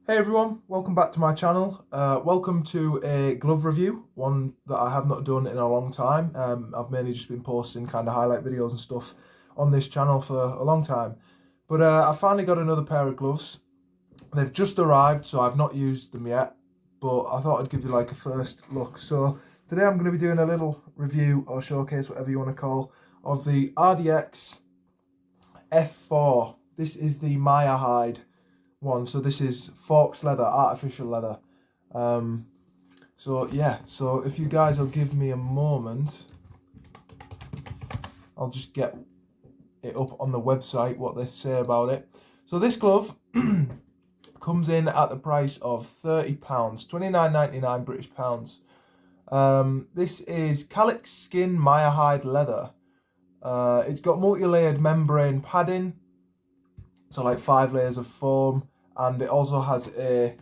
Hey everyone, welcome back to my channel. Welcome to a glove review, one that I have not done in a long time. I've mainly just been posting kind of highlight videos and stuff on this channel for a long time. But I finally got another pair of gloves. They've just arrived, so I've not used them yet, but I thought I'd give you like a first look. So today I'm going to be doing a little review or showcase, whatever you want to call, of the RDX F4. This is the Maya hide one, so this is Forks leather, artificial leather. So yeah, so if you guys will give me a moment, I'll just get it up on the website what they say about it. So this glove comes in at the price of £30, £29.99 British pounds. This is Calyx skin Maya hide leather. It's got multi-layered membrane padding, so like 5 layers of foam, and it also has a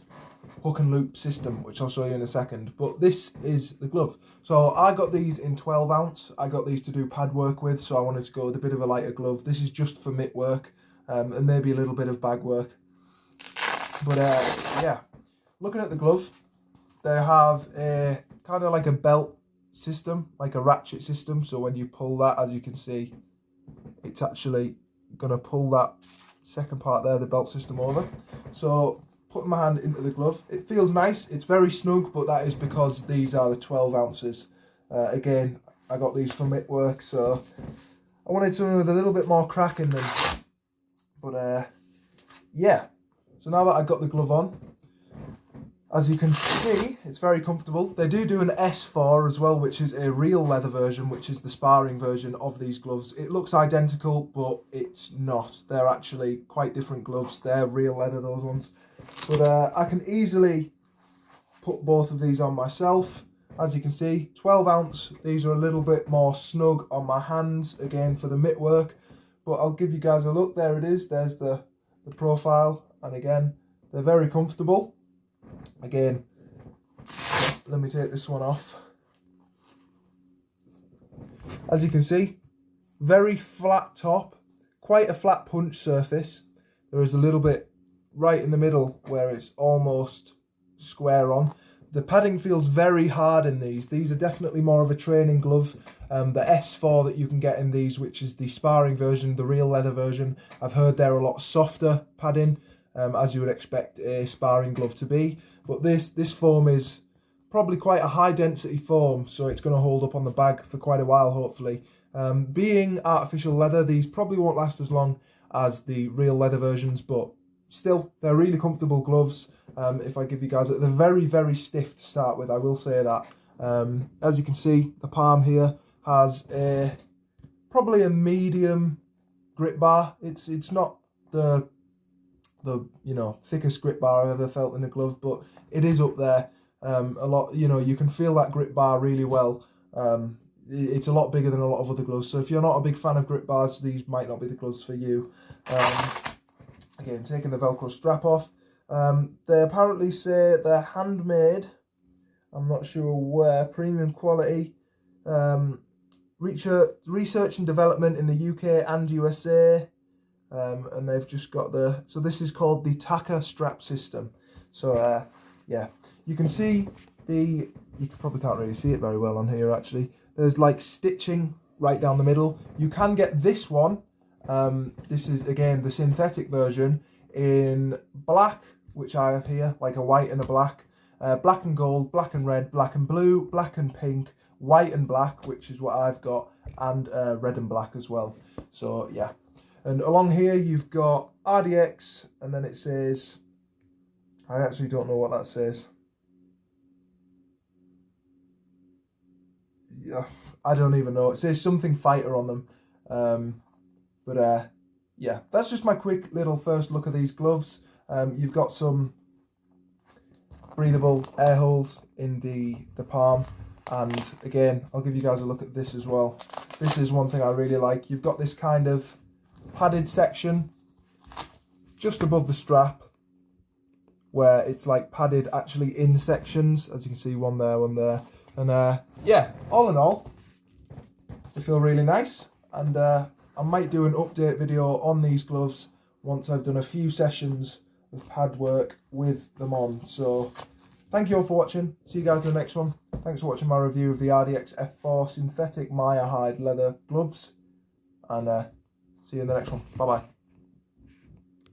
hook and loop system, which I'll show you in a second. But this is the glove. So I got these in 12 ounce. I got these to do pad work with, so I wanted to go with a bit of a lighter glove. This is just for mitt work, and maybe a little bit of bag work. But yeah, looking at the glove, they have a kind of like a belt system, like a ratchet system. So when you pull that, as you can see, it's actually gonna pull that second part there, the belt system, over. So putting my hand into the glove, it feels nice. It's very snug, but that is because these are the 12 ounces. Again, I got these from mitt work, so I wanted something with a little bit more crack in them. But yeah, so now that I got the glove on, as you can see, it's very comfortable. They do an S4 as well, which is a real leather version, which is the sparring version of these gloves. It looks identical, but it's not. They're actually quite different gloves. They're real leather, those ones. But I can easily put both of these on myself. As you can see, 12 ounce. These are a little bit more snug on my hands, again, for the mitt work. But I'll give you guys a look. There it is. There's the profile. And again, they're very comfortable. Again, let me take this one off. As you can see, very flat top, quite a flat punch surface. There is a little bit right in the middle where it's almost square on. The padding feels very hard in these. These are definitely more of a training glove. The S4 that you can get in these, which is the sparring version, the real leather version, I've heard they're a lot softer padding, as you would expect a sparring glove to be. But this foam is probably quite a high density foam, so it's going to hold up on the bag for quite a while, hopefully. Being artificial leather, these probably won't last as long as the real leather versions, but still, they're really comfortable gloves. If I give you guys, they're very, very stiff to start with, I will say that. As you can see, the palm here has probably a medium grip bar. It's not the thickest grip bar I've ever felt in a glove, but it is up there. A lot, you can feel that grip bar really well. It's a lot bigger than a lot of other gloves, so if you're not a big fan of grip bars, these might not be the gloves for you. Again, taking the Velcro strap off. They apparently say they're handmade. I'm not sure where. Premium quality. Research and development in the UK and USA. And they've just got so this is called the Taka strap system. So yeah, you can see you probably can't really see it very well on here actually. There's like stitching right down the middle. You can get this one. This is again the synthetic version in black, which I have here, like a white and a black, black and gold, black and red, black and blue, black and pink, white and black, which is what I've got, and red and black as well. So yeah. And along here you've got RDX, and then it says, I actually don't know what that says. Yeah, I don't even know. It says something fighter on them. But yeah, that's just my quick little first look at these gloves. You've got some breathable air holes in the palm. And again, I'll give you guys a look at this as well. This is one thing I really like. You've got this kind of padded section just above the strap where it's like padded actually in sections, as you can see, one there, and yeah, all in all, they feel really nice. And I might do an update video on these gloves once I've done a few sessions with pad work with them on. So thank you all for watching. See you guys in the next one. Thanks for watching my review of the RDX F4 synthetic Maya hide leather gloves, and see you in the next one. Bye bye.